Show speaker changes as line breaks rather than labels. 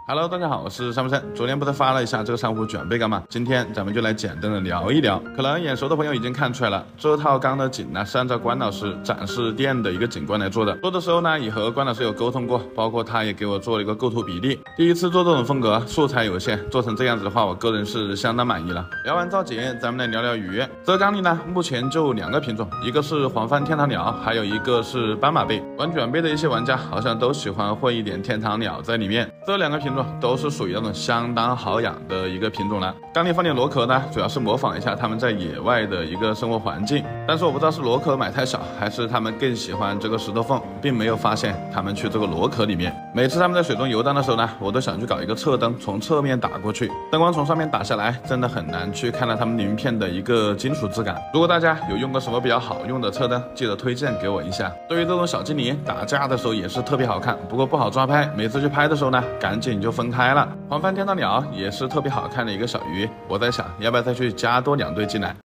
Hello， 大家好，我是山木山。昨天不是发了一下这个珊瑚卷杯缸吗？今天咱们就来简单的聊一聊。可能眼熟的朋友已经看出来了，这套缸的景呢是按照关老师展示店的一个景观来做的。做的时候呢，也和关老师有沟通过，包括他也给我做了一个构图比例。第一次做这种风格，素材有限，做成这样子的话，我个人是相当满意了。聊完造景，咱们来聊聊鱼。这个缸里呢，目前就2个品种，一个是黄帆天堂鸟，还有一个是斑马贝。玩卷杯的一些玩家好像都喜欢混一点天堂鸟在里面。这2个品种都是属于那种相当好养的一个品种了。缸里放点螺壳呢，主要是模仿一下它们在野外的一个生活环境。但是我不知道是螺壳买太小，还是它们更喜欢这个石头缝，并没有发现它们去这个螺壳里面。每次它们在水中游荡的时候呢，我都想去搞一个侧灯，从侧面打过去，灯光从上面打下来，真的很难去看到它们鳞片的一个金属质感。如果大家有用过什么比较好用的侧灯，记得推荐给我一下。对于这种小精灵打架的时候也是特别好看，不过不好抓拍，每次去拍的时候呢，赶紧就分开了。黄帆天堂鸟也是特别好看的一个小鱼，我在想要不要再去加多2对进来。